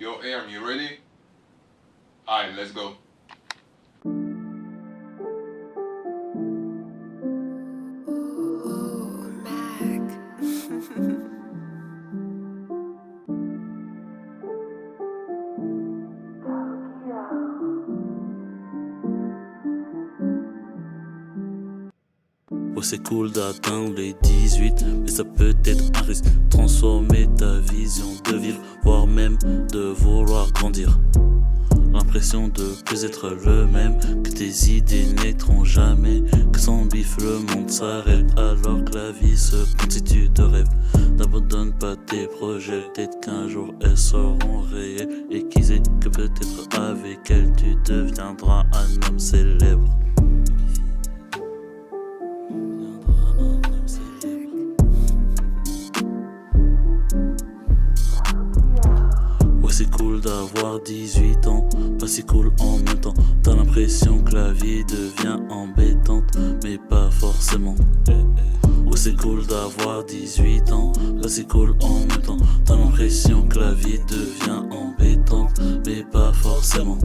Yo, Aaron, you ready? Alright, let's go. Oh, c'est cool d'atteindre les 18, mais ça peut être un risque. Transformer ta vision de vivre, voire même de vouloir grandir. L'impression de plus être le même, que tes idées naîtront jamais, que sans bif le monde s'arrête, alors que la vie se constitue de rêves. N'abandonne pas tes projets, peut-être qu'un jour elles seront réelles, et qui sait que peut-être avec elles tu deviendras un homme célèbre. C'est cool d'avoir 18 ans, pas si cool en même temps. T'as l'impression que la vie devient embêtante, mais pas forcément. Oh, c'est cool d'avoir 18 ans, pas si cool en même temps. T'as l'impression que la vie devient embêtante, mais pas forcément.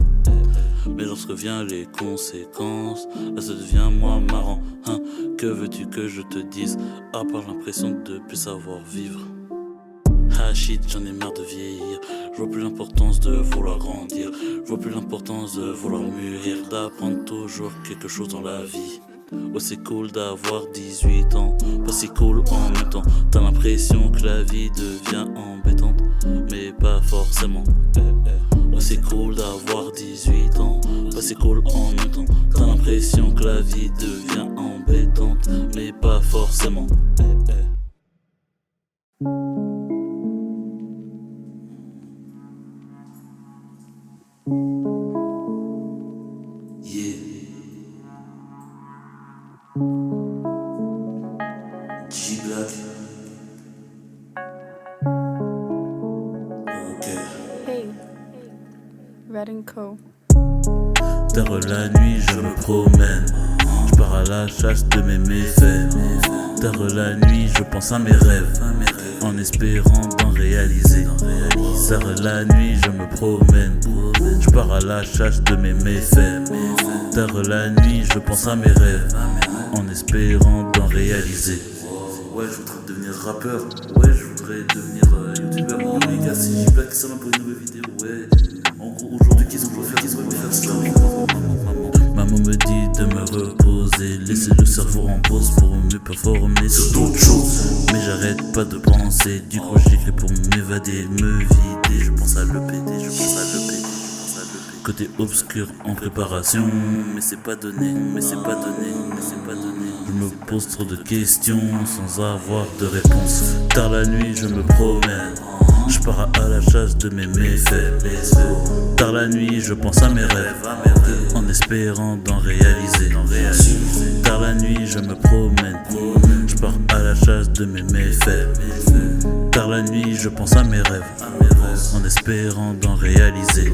Mais lorsque viennent les conséquences, là ça devient moins marrant. Hein, que veux-tu que je te dise, à part l'impression de plus savoir vivre? Ah shit, j'en ai marre de vieillir. Je vois plus l'importance de vouloir grandir. Je vois plus l'importance de vouloir mûrir, d'apprendre toujours quelque chose dans la vie. Oh, c'est cool d'avoir 18 ans, pas si cool en même temps. T'as l'impression que la vie devient embêtante, mais pas forcément. Oh, c'est cool d'avoir 18 ans, pas si cool en même temps. T'as l'impression que la vie devient embêtante, mais pas forcément. G-Black. Ok. Hey, Red & Co. Tard la nuit, je me promène. Je pars à la chasse de mes méfaits. Tard la nuit, je pense à mes rêves, en espérant d'en réaliser. Tard la nuit, je me promène. Je pars à la chasse de mes méfaits. Tard la nuit, je pense à mes rêves, en espérant d'en réaliser. Ouais, je voudrais devenir rappeur. Ouais, je voudrais devenir youtubeur. Yo les gars, c'est G-Black, ça m'a pour une nouvelle vidéo. Ouais, en gros, aujourd'hui, qu'est-ce qu'on va faire ça? Maman me dit de me reposer, laisser le cerveau en pause pour mieux performer sur d'autres choses. Mais j'arrête pas de penser, du coup j'écris pour m'évader, me vider. Je pense à le péter, je pense à le péter. Côté obscur en préparation, mais c'est pas donné, mais c'est pas donné, mais c'est pas donné. Je me pose trop de questions sans avoir de réponse. Tard la nuit, je me promène. Je pars à la chasse de mes méfaits. Tard la nuit, je pense à mes rêves, en espérant d'en réaliser. Tard la nuit, je me promène. Je pars à la chasse de mes méfaits. Tard la nuit, je pense à mes rêves, en espérant d'en réaliser.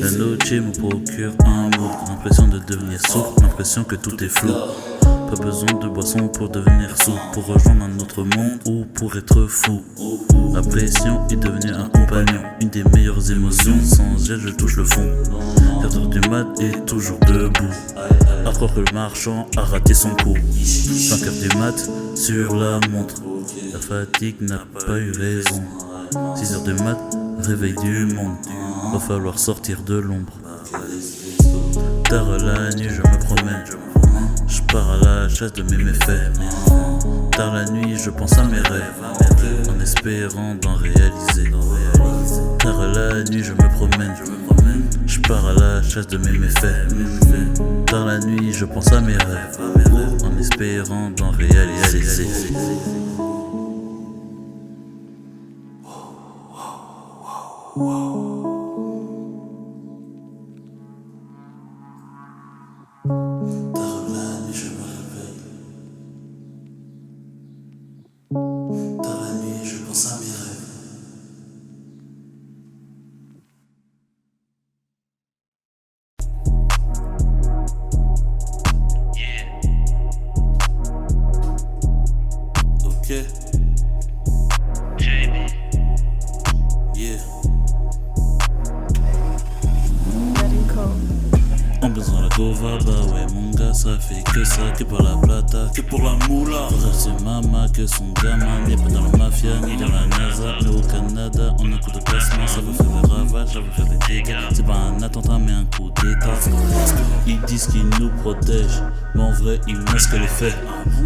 La noche me procure un mood, l'impression de devenir sourd, l'impression que tout est flou. Pas besoin de boisson pour devenir sous, pour rejoindre un autre monde ou pour être fou. La pression est devenue un compagnon, une des meilleures émotions. Sans elle, je touche le fond. 4h du mat et toujours debout, à croire que le marchand a raté son coup. 5h du mat sur la montre, la fatigue n'a pas eu raison. 6h du mat, réveil du monde, va falloir sortir de l'ombre. Tard la nuit, je me promène. Je pars à la chasse de mes méfaits. Tard la nuit, je pense à mes rêves, en espérant d'en réaliser. Tard la nuit, je me promène. Je pars à la chasse de mes méfaits. Tard la nuit, je pense à mes rêves, en espérant d'en réaliser. JB. Yeah. Gova, bah ouais mon gars ça fait que ça, que pour la plata, que pour la moula. Frère c'est mama que son gamin n'est pas dans la mafia ni dans la NASA, mais au Canada on a un coup de placement, ça va faire des ravages, ça va faire des dégâts. C'est pas un attentat mais un coup d'état. Ils disent qu'ils nous protègent, mais en vrai ils masquent les faits.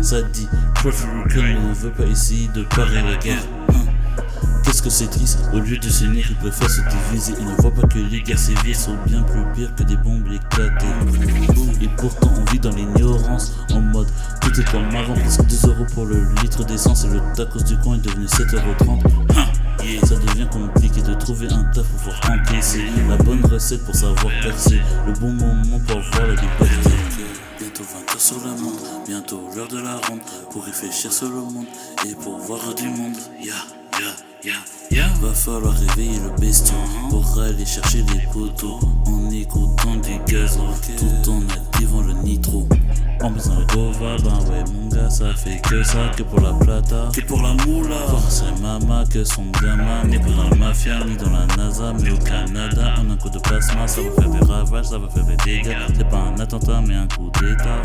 Ça dit, Profit ne veut pas essayer de parer la guerre. Qu'est-ce que c'est triste, au lieu de s'unir ils préfèrent se diviser. Ils ne voient pas que les guerres civiles sont bien plus pires que des bombes éclatées. Et pourtant on vit dans l'ignorance, en mode tout est comme avant. Presque 2 € pour le litre d'essence et le tacos du coin est devenu 7,30 €. Ça devient compliqué de trouver un taf pour pouvoir encaisser. La bonne recette pour savoir percer, le bon moment pour avoir la liberté. Bientôt 20 h sur le monde, bientôt l'heure de la ronde, pour réfléchir sur le monde et pour voir du monde. Va falloir réveiller le bestion pour aller chercher des poteaux en écoutant du gaz tout en activant le nitro. En faisant le Gova, ben ouais mon gars ça fait que ça, que pour la plata, que pour la moula. C'est mama que son gamin n'est pas dans la mafia ni dans la NASA, mais au Canada on a un coup de plasma, ça va faire des ravages, ça va faire des dégâts. C'est pas un attentat mais un coup d'état.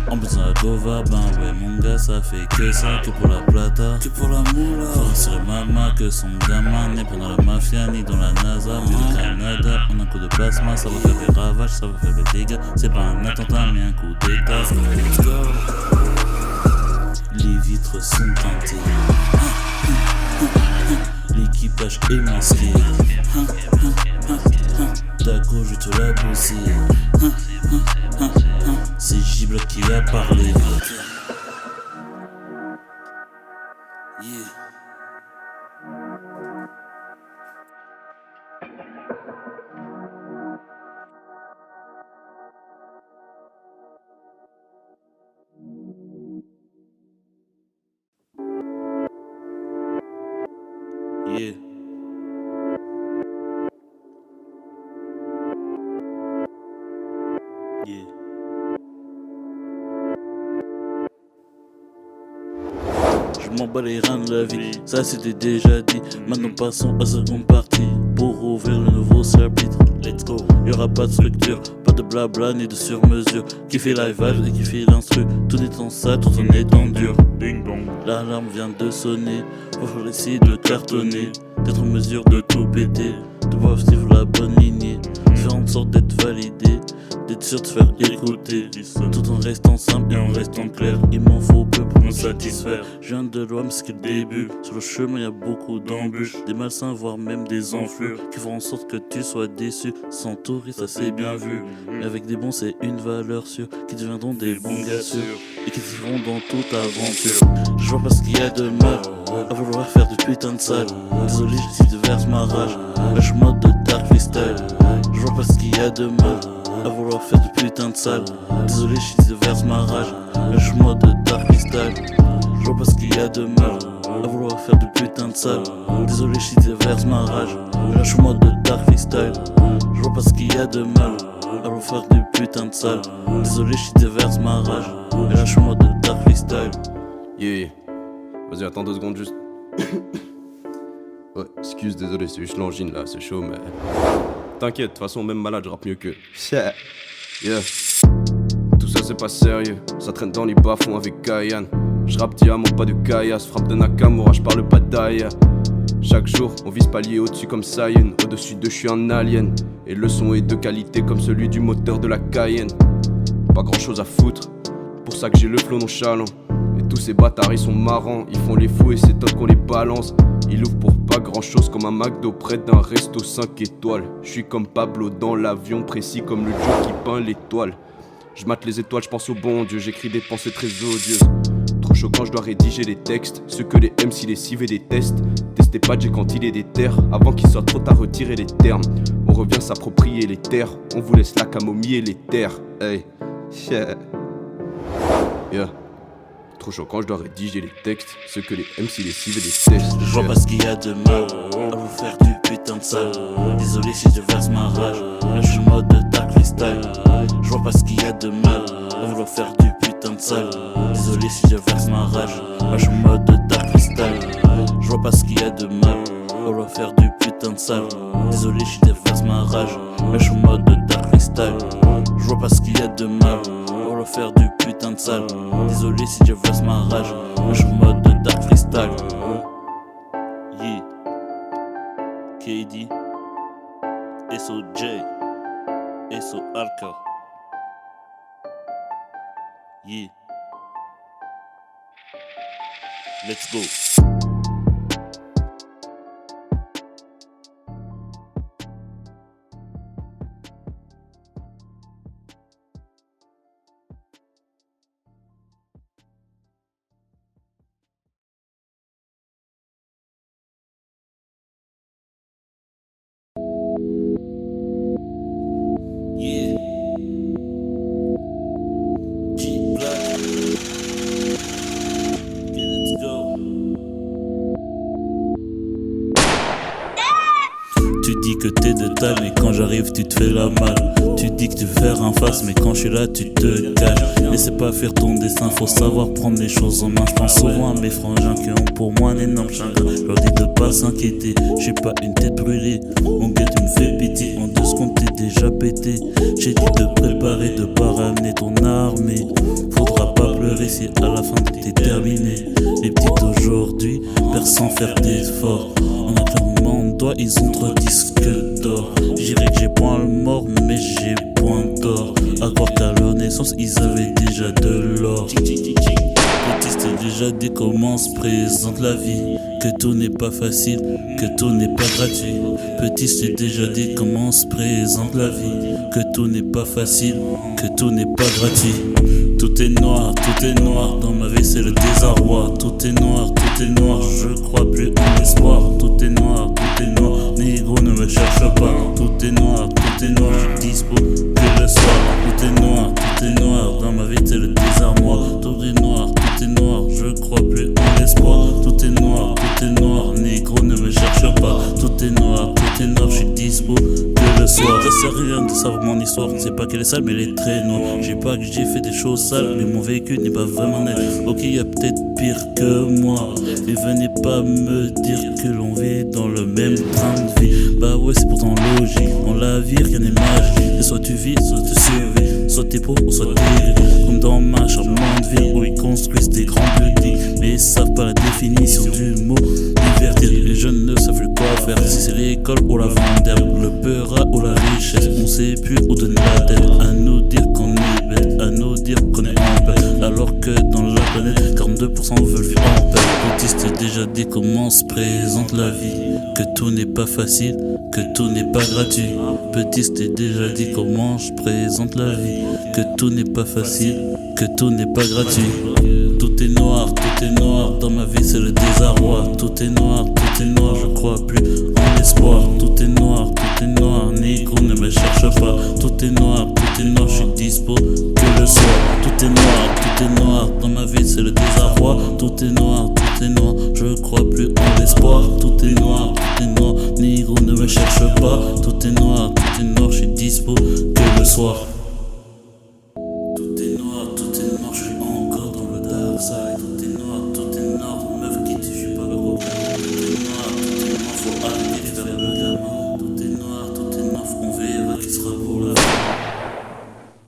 En faisant la Gova, ben ouais mon gars ça fait que ça, que pour la plata, que pour la moula. C'est mama que son gamin n'est pas dans la mafia ni dans la NASA, mais au Canada on a un coup de plasma, ça va faire des ravages, ça va faire des dégâts. C'est pas un attentat mais un coup d'état. Les vitres sont teintées, l'équipage est masqué. Ta gauche je te la bossé. C'est J-Block qui a parlé. Yeah. Yeah. Je m'en bats les reins de la vie, ça c'était déjà dit. Maintenant passons à la seconde partie pour ouvrir le nouveau chapitre. Let's go. Y'aura pas de structure, pas de blabla ni de sur-mesure. Qui fait la vibe et qui fait l'instru, tout est en ça, tout en étant dur. Ding dong. L'alarme vient de sonner, faut essayer de cartonner, d'être en mesure de tout péter, de pouvoir suivre la bonne lignée, faire en sorte d'être validé, d'être sûr de se faire écouter, tout en restant simple et en restant clair. Il m'en faut peu pour me satisfaire. Je viens de loin mais c'est que le début. Sur le chemin y a beaucoup d'embûches, des malsains voire même des enflures qui font en sorte que tu sois déçu. Sans touristes ça c'est bien vu, mais avec des bons c'est une valeur sûre, qui deviendront des bons gars sûrs et qui vont dans toute aventure. Je vois pas ce qu'il y a de mal à vouloir faire du putain de sale. Désolé si je déverse ma rage, lâche mode de dark freestyle. Je vois pas ce qu'il y a de mal à vouloir faire du putain de sale. Désolé si je déverse ma rage, lâche mode de dark freestyle. Je vois pas ce qu'il y a de mal à vouloir faire du putain de sale. Désolé si je déverse ma rage, lâche mode de dark freestyle. Je vois pas ce qu'il y a de mal à vouloir faire du putain de sale. Désolé si je déverse ma rage, lâche mode de dark freestyle. Yeah. Vas-y, attends 2 secondes juste. Ouais, excuse, désolé, c'est juste l'angine là, c'est chaud, mais. T'inquiète, de toute façon, même malade, je rappe mieux que. Yeah. Tout ça, c'est pas sérieux. Ça traîne dans les bas-fonds avec Kayan. Je rappe diamant, pas de caillasse. Frappe de Nakamura, je parle pas d'Aya. Chaque jour, on vise palier au-dessus comme Saiyan. Au-dessus d'eux, je suis un alien. Et le son est de qualité comme celui du moteur de la Cayenne. Pas grand chose à foutre, pour ça que j'ai le flow nonchalant. Et tous ces bâtards ils sont marrants, ils font les fous et c'est top qu'on les balance. Ils ouvrent pour pas grand chose comme un McDo près d'un resto 5 étoiles. Je suis comme Pablo dans l'avion, précis comme le dieu qui peint l'étoile. Je mate les étoiles, je pense au bon Dieu, j'écris des pensées très odieuses. Trop choquant, je dois rédiger des textes, ceux que les MC les cives et détestent. Testez pas Jay quand il est déter, avant qu'il soit trop tard retirer les termes. On revient s'approprier les terres, on vous laisse la camomille et les terres. Hey, yeah. Trop choquant, je dois rédiger les textes, ceux que les MC les cives et détestent. Je vois pas ce qu'il y a de mal à vous faire du putain de sale. Désolé si je verse ma rage, là je suis mode de dark freestyle. Je vois pas ce qu'il y a de mal à vouloir faire du putain de sale. Désolé si je verse ma rage, là je suis mode de dark freestyle. Je vois pas ce qu'il y a de mal à vouloir faire du putain de sale. Désolé si je verse ma rage, là je suis mode de dark freestyle. freestyle. Je vois pas ce qu'il y a de mal pour leur faire du putain de sale. Désolé si je verse ma rage, moi je suis en mode de dark freestyle. Yeah. KD, SOJ, SO Alka. Yeah. Let's go. Yeah. G Black. Okay, let's go. Tu dis que t'es de taille, mais quand j'arrive, tu te fais la malle. Tu dis que tu veux faire un face, mais quand je suis là, tu te caches. Laissez pas faire ton destin, faut savoir prendre les choses en main. Je pense souvent à mes frangins qui ont pour moi un énorme chagrin. Je leur dis de pas s'inquiéter, j'ai pas une tête brûlée. Mon gars, tu me fais pitié, en 2 secondes t'es déjà pété. J'ai dit de préparer, de pas ramener ton armée. Faudra pas pleurer si à la fin t'es terminé. Les petits d'aujourd'hui perdent sans faire d'efforts. On a clairement de doigts, ils ont 3 disques d'or. Je dirais que j'ai point le mort, mais j'ai point d'or. À croire qu'à leur naissance, ils avaient déjà de l'or. Petit, t'ai déjà dit comment se présente la vie. Que tout n'est pas facile, que tout n'est pas gratuit. Petit, t'ai déjà dit comment se présente la vie. Que tout n'est pas facile, que tout n'est pas gratuit. Tout est noir, dans ma vie c'est le désarroi. Tout est noir, je crois plus en l'espoir. Tout est noir, négro ne me cherche pas. Tout est noir, je suis dispo que le soir. Tout est noir, dans ma vie c'est le désarroi. Tout est noir, je crois plus en l'espoir. Tout est noir, négro ne me cherche pas. Tout est noir, je suis dispo que le soir. Ça sert à rien de savoir mon histoire, c'est pas qu'elle est sale mais elle est très noire. J'ai pas que j'ai fait des choses sales, mais mon vécu n'est pas vraiment net. Ok, y a peut-être pire que moi, mais venez pas me dire que l'on vit dans le même train de vie. Bah ouais, c'est pourtant logique, dans la vie rien n'est magique. Et soit tu vis, soit tu survis, soit t'es pauvre ou soit t'es riche. Comme dans ma charmante ville où ils construisent des grands buildings, mais ils savent pas la définition du mot liberté. Les jeunes ne savent plus quoi faire, si c'est l'école ou la vente d'herbe, le peurat ou la richesse. On sait plus où donner la tête, à nous dire qu'on est bête, à nous dire qu'on est en paix. Alors que dans la planète, 42% veulent vivre en paix. Petit, t'ai déjà dit comment se présente la vie. Que tout n'est pas facile, que tout n'est pas gratuit. Petit, t'ai déjà dit comment je présente la vie. Que tout n'est pas facile, que tout n'est pas gratuit. Tout est noir, dans ma vie c'est le désarroi. Tout est noir, je crois plus en l'espoir. Tout est noir, négro ne me cherche pas. Tout est noir, je suis dispo que le soir. Tout est noir, dans ma vie c'est le désarroi. Tout est noir, je crois plus en l'espoir. Tout est noir, négro ne me cherche pas. Tout est noir, je suis dispo que le soir. Tout est noir, je suis encore dans le dark side.